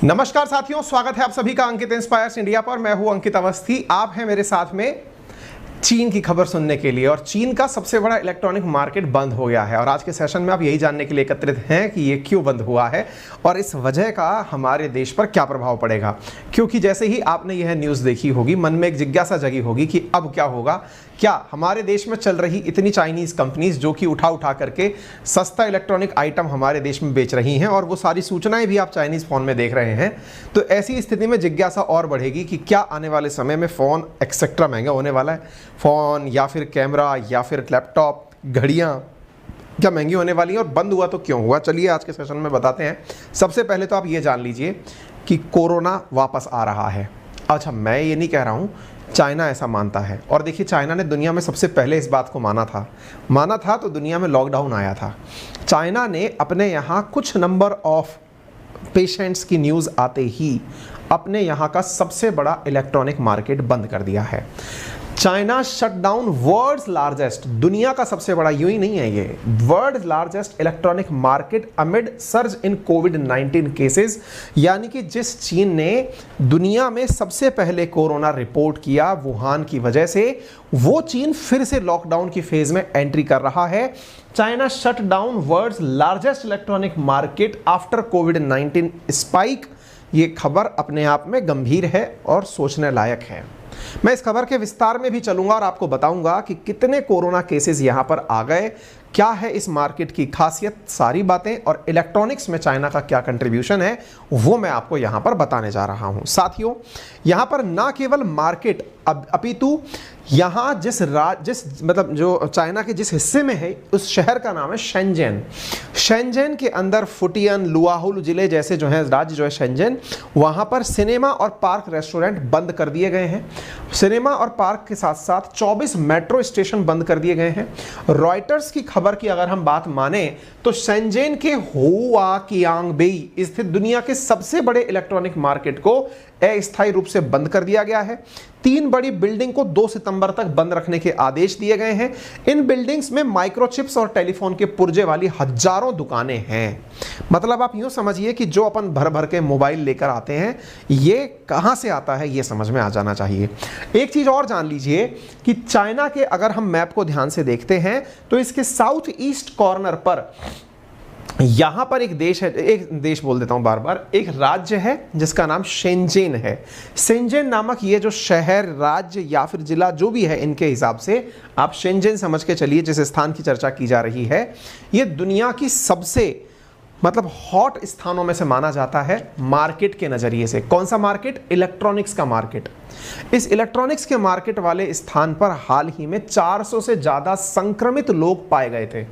नमस्कार साथियों, स्वागत है आप सभी का अंकित इंस्पायर्स इंडिया पर। मैं हूं अंकित अवस्थी। आप हैं मेरे साथ में चीन की खबर सुनने के लिए। और चीन का सबसे बड़ा इलेक्ट्रॉनिक मार्केट बंद हो गया है और आज के सेशन में आप यही जानने के लिए एकत्रित हैं कि ये क्यों बंद हुआ है और इस वजह का हमारे देश पर क्या प्रभाव पड़ेगा। क्योंकि जैसे ही आपने यह न्यूज़ देखी होगी, मन में एक जिज्ञासा जगी होगी कि अब क्या होगा। क्या हमारे देश में चल रही इतनी चाइनीज़ कंपनीज जो कि उठा करके सस्ता इलेक्ट्रॉनिक आइटम हमारे देश में बेच रही हैं और वो सारी सूचनाएं भी आप चाइनीज़ फ़ोन में देख रहे हैं, तो ऐसी स्थिति में जिज्ञासा और बढ़ेगी कि क्या आने वाले समय में फ़ोन एक्सेट्रा महंगा होने वाला है। फ़ोन या फिर कैमरा या फिर लैपटॉप, घड़ियाँ क्या महंगी होने वाली है और बंद हुआ तो क्यों हुआ। चलिए आज के सेशन में बताते हैं। सबसे पहले तो आप ये जान लीजिए कि कोरोना वापस आ रहा है। अच्छा, मैं ये नहीं कह रहा हूँ, चाइना ऐसा मानता है। और देखिए, चाइना ने दुनिया में सबसे पहले इस बात को माना था तो दुनिया में लॉकडाउन आया था। चाइना ने अपने यहाँ कुछ नंबर ऑफ पेशेंट्स की न्यूज़ आते ही अपने यहाँ का सबसे बड़ा इलेक्ट्रॉनिक मार्केट बंद कर दिया है। China shut down world's largest, दुनिया का सबसे बड़ा, यूं ही नहीं है ये, world largest electronic market amid surge in कोविड-19 केसेस। यानी कि जिस चीन ने दुनिया में सबसे पहले कोरोना रिपोर्ट किया वुहान की वजह से, वो चीन फिर से लॉकडाउन की फेज में एंट्री कर रहा है। China shut down world's largest electronic market after कोविड-19 स्पाइक। ये खबर अपने आप में गंभीर है और सोचने लायक है। मैं इस खबर के विस्तार में भी चलूंगा और आपको बताऊंगा कि कितने कोरोना केसेस यहां पर आ गए, क्या है इस मार्केट की खासियत, सारी बातें, और इलेक्ट्रॉनिक्स में चाइना का क्या कंट्रीब्यूशन है वो मैं आपको यहां पर बताने जा रहा हूं। साथियों, यहां पर ना केवल मार्केट अपितु यहाँ जिस मतलब जो चाइना के जिस हिस्से में है उस शहर का नाम है शेंजन। शेंजन के अंदर फुटियन, लुआहुल जिले जैसे जो है राज्य जो है शेंजन, वहाँ पर सिनेमा और पार्क रेस्टोरेंट बंद कर दिए गए हैं। सिनेमा और पार्क के साथ साथ 24 मेट्रो स्टेशन बंद कर दिए गए हैं। रॉयटर्स की खबर की अगर हम बात माने तो शेंजन के हुआकियांगबेई स्थित दुनिया के सबसे बड़े इलेक्ट्रॉनिक मार्केट को अस्थायी रूप से बंद कर दिया गया है। 3 बड़ी बिल्डिंग को 2 सितंबर तक बंद रखने के आदेश दिए गए हैं। इन बिल्डिंग्स में माइक्रोचिप्स और टेलीफोन के पुर्जे वाली हजारों दुकानें हैं। मतलब आप यूं समझिए कि जो अपन भर भर के मोबाइल लेकर आते हैं, ये कहां से आता है ये समझ में आ जाना चाहिए। एक चीज और जान लीजिए कि चाइना के अगर हम मैप को ध्यान से देखते हैं तो इसके साउथ ईस्ट कॉर्नर पर यहां पर एक देश है, एक देश बोल देता हूं बार बार, एक राज्य है जिसका नाम शेंजन है। शेंजन नामक ये जो शहर, राज्य या फिर जिला जो भी है, इनके हिसाब से आप शेंजन समझ के चलिए जिस स्थान की चर्चा की जा रही है। ये दुनिया की सबसे मतलब हॉट स्थानों में से माना जाता है मार्केट के नजरिए से। कौन सा मार्केट? इलेक्ट्रॉनिक्स का मार्केट। इस इलेक्ट्रॉनिक्स के मार्केट वाले स्थान पर हाल ही में 400 से ज्यादा संक्रमित लोग पाए गए थे।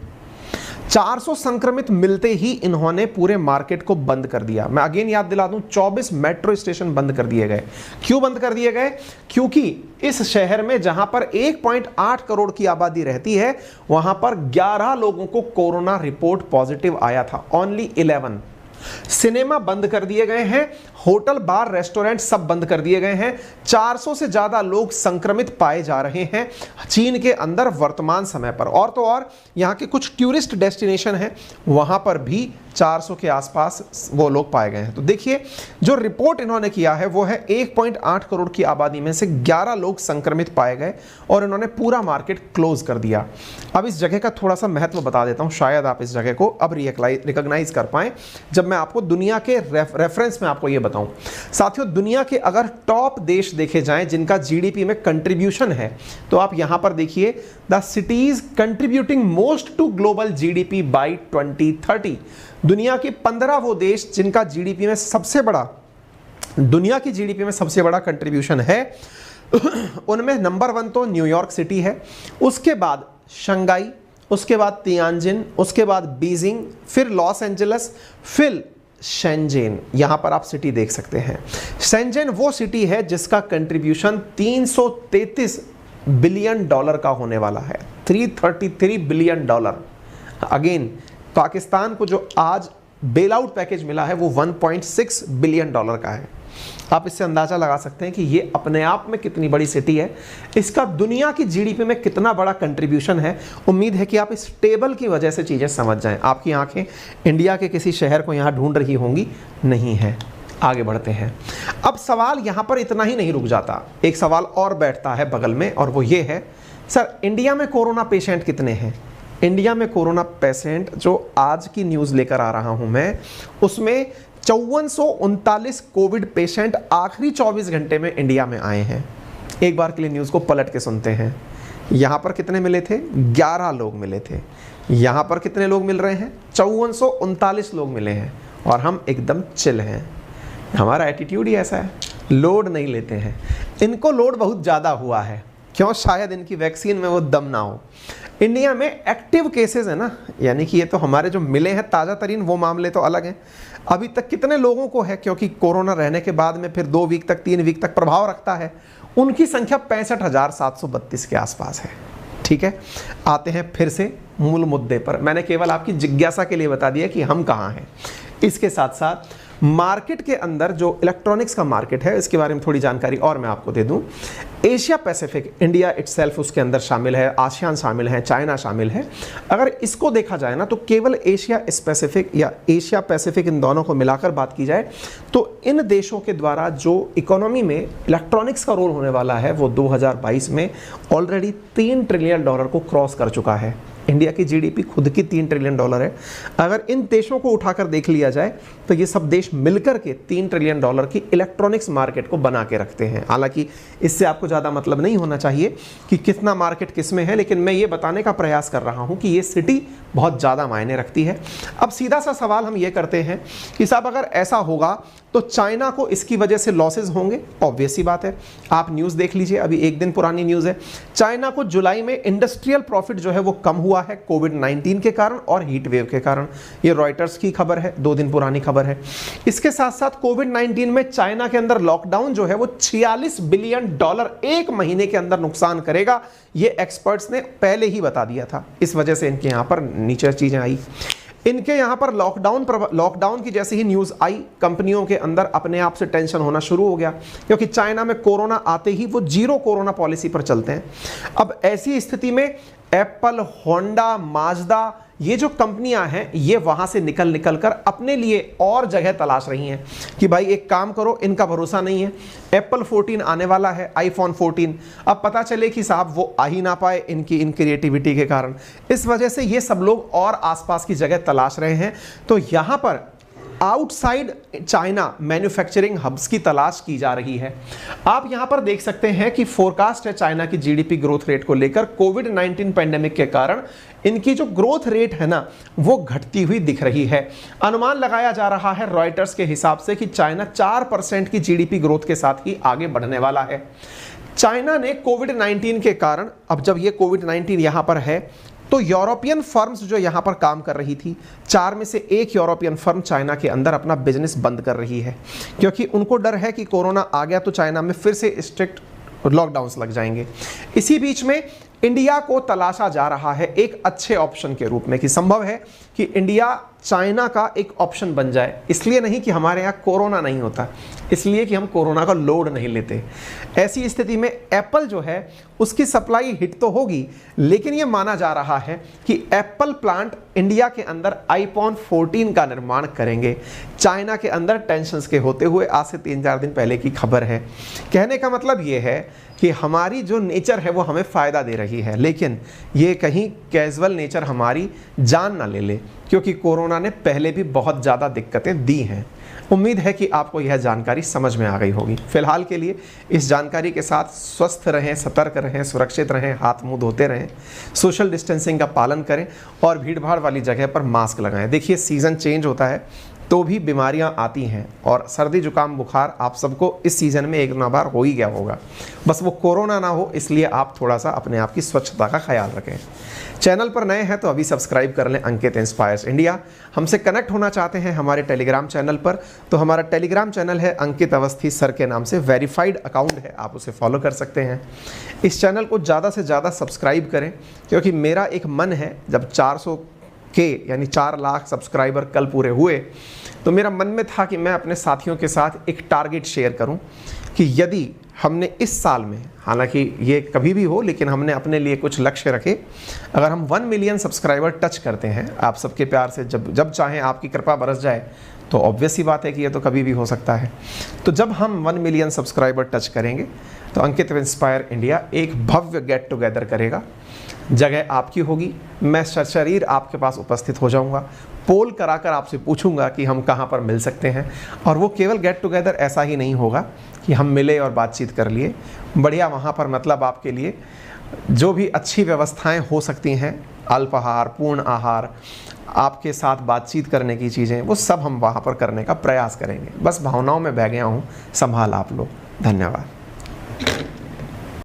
400 संक्रमित मिलते ही इन्होंने पूरे मार्केट को बंद कर दिया। मैं अगेन याद दिला दूं, 24 मेट्रो स्टेशन बंद कर दिए गए। क्यों बंद कर दिए गए? क्योंकि इस शहर में जहां पर 1.8 करोड़ की आबादी रहती है, वहां पर 11 लोगों को कोरोना रिपोर्ट पॉजिटिव आया था। ओनली 11। सिनेमा बंद कर दिए गए हैं, होटल, बार, रेस्टोरेंट सब बंद कर दिए गए हैं। 400 से ज्यादा लोग संक्रमित पाए जा रहे हैं चीन के अंदर वर्तमान समय पर। और तो और यहां के कुछ टूरिस्ट डेस्टिनेशन हैं, वहां पर भी 400 के आसपास वो लोग पाए गए हैं। तो देखिए, जो रिपोर्ट इन्होंने किया है वो है 1.8 करोड़ की आबादी में से 11 लोग संक्रमित पाए गए और इन्होंने पूरा मार्केट क्लोज कर दिया। अब इस जगह का थोड़ा सा महत्व बता देता हूं, शायद आप इस जगह को अब रिकॉग्नाइज कर पाएं जब मैं आपको दुनिया के रेफरेंस में आपको ये बताऊं। साथियों, दुनिया के अगर टॉप देश देखे जाएं जिनका जीडीपी में कंट्रीब्यूशन है, तो आप यहां पर देखिए, the cities contributing most to global GDP by 2030। दुनिया के 15 वो देश जिनका जीडीपी में सबसे बड़ा, दुनिया की जीडीपी में सबसे बड़ा कंट्रीब्यूशन है, उनमें नंबर 1 तो न्यूयॉर्क सिटी है, उसके बाद शंघाई, उसके बाद तियानजिन, उसके बाद बीजिंग, फिर लॉस एंजल्स, फिर शेंजन। यहां पर आप सिटी देख सकते हैं। शेंजन वो सिटी है जिसका कंट्रीब्यूशन $333 बिलियन का होने वाला है। $333 बिलियन। अगेन, पाकिस्तान को जो आज बेल आउट पैकेज मिला है वो $1.6 बिलियन का है। आप इससे अंदाजा लगा सकते हैं कि ये अपने आप में कितनी बड़ी सिटी है, इसका दुनिया की जीडीपी में कितना बड़ा कंट्रीब्यूशन है। उम्मीद है कि आप इस टेबल की वजह से चीज़ें समझ जाएं। आपकी आंखें इंडिया के किसी शहर को यहाँ ढूंढ रही होंगी, नहीं है। आगे बढ़ते हैं। अब सवाल यहां पर इतना ही नहीं रुक जाता, एक सवाल और बैठता है बगल में, और वो ये है, सर इंडिया में कोरोना पेशेंट कितने हैं? इंडिया में कोरोना पेशेंट जो आज की न्यूज़ लेकर आ रहा हूं मैं, उसमें 5439 कोविड पेशेंट आखिरी 24 घंटे में इंडिया में आए हैं। एक बार के लिए न्यूज़ को पलट के सुनते हैं। यहाँ पर कितने मिले थे? 11 लोग मिले थे। यहाँ पर कितने लोग मिल रहे हैं? 5439 लोग मिले हैं, और हम एकदम चिल हैं। हमारा एटीट्यूड ही ऐसा है, लोड नहीं लेते हैं। इनको लोड बहुत ज़्यादा हुआ है, क्यों? शायद इनकी वैक्सीन में वो दम ना हो। इंडिया में एक्टिव केसेस है ना, यानी कि ये तो हमारे जो मिले हैं ताज़ा तरीन, वो मामले तो अलग हैं। अभी तक कितने लोगों को है, क्योंकि कोरोना रहने के बाद में फिर 2 वीक तक 3 वीक तक प्रभाव रखता है, उनकी संख्या 65,732 के आसपास है। ठीक है, आते हैं फिर से मूल मुद्दे पर। मैंने केवल आपकी जिज्ञासा के लिए बता दिया कि हम कहाँ हैं। इसके साथ साथ मार्केट के अंदर जो इलेक्ट्रॉनिक्स का मार्केट है, इसके बारे में थोड़ी जानकारी और मैं आपको दे दूं। एशिया पैसिफिक, इंडिया इटसेल्फ उसके अंदर शामिल है, आसियान शामिल है, चाइना शामिल है। अगर इसको देखा जाए ना, तो केवल एशिया स्पेसिफिक या एशिया पैसिफिक, इन दोनों को मिलाकर बात की जाए तो इन देशों के द्वारा जो इकोनॉमी में इलेक्ट्रॉनिक्स का रोल होने वाला है, वो 2022 में ऑलरेडी $3 ट्रिलियन को क्रॉस कर चुका है। इंडिया की जीडीपी खुद की $3 ट्रिलियन है। अगर इन देशों को उठाकर देख लिया जाए तो ये सब देश मिलकर के $3 ट्रिलियन की इलेक्ट्रॉनिक्स मार्केट को बना के रखते हैं। हालांकि इससे आपको ज़्यादा मतलब नहीं होना चाहिए कि कितना मार्केट किस में है, लेकिन मैं ये बताने का प्रयास कर रहा हूँ कि ये सिटी बहुत ज़्यादा मायने रखती है। अब सीधा सा सवाल हम ये करते हैं कि साहब अगर ऐसा होगा तो चाइना को इसकी वजह से लॉसेज होंगे? ऑब्वियस सी बात है। आप न्यूज़ देख लीजिए, अभी 1 दिन पुरानी न्यूज़ है। चाइना को जुलाई में इंडस्ट्रियल प्रॉफिट जो है वो कम हुआ है कोविड-19 के कारण और हीट वेव के कारण। ये रॉयटर्स की खबर है, 2 दिन पुरानी खबर है। इसके साथ साथ कोविड-19 में चाइना के अंदर लॉकडाउन जो है वो $46 बिलियन 1 महीने के अंदर नुकसान करेगा। ये एक्सपर्ट्स ने पहले ही बता दिया था, इस वजह से इनके यहाँ पर नीचे चीज़ें आई। इनके यहाँ पर लॉकडाउन की जैसे ही न्यूज़ आई, कंपनियों के अंदर अपने आप से टेंशन होना शुरू हो गया, क्योंकि चाइना में कोरोना आते ही वो 0 कोरोना पॉलिसी पर चलते हैं। अब ऐसी स्थिति में एप्पल, होंडा, माजदा, ये जो कंपनियां हैं, ये वहां से निकल कर अपने लिए और जगह तलाश रही हैं कि भाई एक काम करो, इनका भरोसा नहीं है। एप्पल 14 आने वाला है, आईफोन 14। अब पता चले कि साहब वो आ ही ना पाए इनकी इन क्रिएटिविटी के कारण। इस वजह से ये सब लोग और आसपास की जगह तलाश रहे हैं। तो यहां पर आउटसाइड चाइना मैन्युफैक्चरिंग हब्स की तलाश की जा रही है। आप यहां पर देख सकते हैं कि फोरकास्ट है चाइना की जीडीपी ग्रोथ रेट को लेकर। कोविड-19 पैंडेमिक के कारण इनकी जो ग्रोथ रेट है ना, वो घटती हुई दिख रही है। अनुमान लगाया जा रहा है रॉयटर्स के हिसाब से कि चाइना 4% की जीडीपी ग्रोथ के साथ ही आगे बढ़ने वाला है। चाइना ने कोविड-19 के कारण, अब जब ये कोविड-19 यहां पर है, तो यूरोपियन फर्म्स जो यहाँ पर काम कर रही थी, 4 में से 1 यूरोपियन फर्म चाइना के अंदर अपना बिजनेस बंद कर रही है, क्योंकि उनको डर है कि कोरोना आ गया तो चाइना में फिर से स्ट्रिक्ट लॉकडाउन्स लग जाएंगे। इसी बीच में इंडिया को तलाशा जा रहा है एक अच्छे ऑप्शन के रूप में, कि संभव है कि इंडिया चाइना का एक ऑप्शन बन जाए। इसलिए नहीं कि हमारे यहाँ कोरोना नहीं होता, इसलिए कि हम कोरोना का लोड नहीं लेते। ऐसी स्थिति में एप्पल जो है उसकी सप्लाई हिट तो होगी, लेकिन ये माना जा रहा है कि एप्पल प्लांट इंडिया के अंदर आईफोन 14 का निर्माण करेंगे। चाइना के अंदर टेंशंस के होते हुए आज से 3-4 दिन पहले की खबर है। कहने का मतलब ये है कि हमारी जो नेचर है वो हमें फ़ायदा दे रही है, लेकिन ये कहीं कैजुअल नेचर हमारी जान ना ले ले, क्योंकि कोरोना ने पहले भी बहुत ज़्यादा दिक्कतें दी हैं। उम्मीद है कि आपको यह जानकारी समझ में आ गई होगी। फिलहाल के लिए इस जानकारी के साथ स्वस्थ रहें, सतर्क रहें, सुरक्षित रहें, हाथ मुंह धोते रहें, सोशल डिस्टेंसिंग का पालन करें और भीड़-भाड़ वाली जगह पर मास्क लगाएं। देखिए, सीज़न चेंज होता है तो भी बीमारियां आती हैं, और सर्दी जुकाम बुखार आप सबको इस सीज़न में एक ना बार हो ही गया होगा। बस वो कोरोना ना हो, इसलिए आप थोड़ा सा अपने आप की स्वच्छता का ख्याल रखें। चैनल पर नए हैं तो अभी सब्सक्राइब कर लें अंकित इंस्पायर्स इंडिया। हमसे कनेक्ट होना चाहते हैं हमारे टेलीग्राम चैनल पर, तो हमारा टेलीग्राम चैनल है अंकित अवस्थी सर के नाम से, वेरीफाइड अकाउंट है, आप उसे फॉलो कर सकते हैं। इस चैनल को ज़्यादा से ज़्यादा सब्सक्राइब करें, क्योंकि मेरा एक मन है, जब 400 के यानी 4 लाख सब्सक्राइबर कल पूरे हुए, तो मेरा मन में था कि मैं अपने साथियों के साथ एक टारगेट शेयर करूं कि यदि हमने इस साल में, हालांकि ये कभी भी हो, लेकिन हमने अपने लिए कुछ लक्ष्य रखे। अगर हम 1 मिलियन सब्सक्राइबर टच करते हैं, आप सबके प्यार से, जब चाहें आपकी कृपा बरस जाए, तो ऑब्वियस ही बात है कि ये तो कभी भी हो सकता है। तो जब हम 1 मिलियन सब्सक्राइबर टच करेंगे तो अंकित इंस्पायर इंडिया एक भव्य गेट टुगेदर करेगा। जगह आपकी होगी, मैं सशरीर आपके पास उपस्थित हो जाऊंगा, पोल कराकर आपसे पूछूंगा कि हम कहां पर मिल सकते हैं। और वो केवल गेट टुगेदर ऐसा ही नहीं होगा कि हम मिले और बातचीत कर लिए, बढ़िया वहां पर मतलब आपके लिए जो भी अच्छी व्यवस्थाएं हो सकती हैं, अल्पाहार, पूर्ण आहार, आपके साथ बातचीत करने की चीज़ें, वो सब हम वहाँ पर करने का प्रयास करेंगे। बस भावनाओं में बह गया हूँ, संभाल आप लोग। धन्यवाद।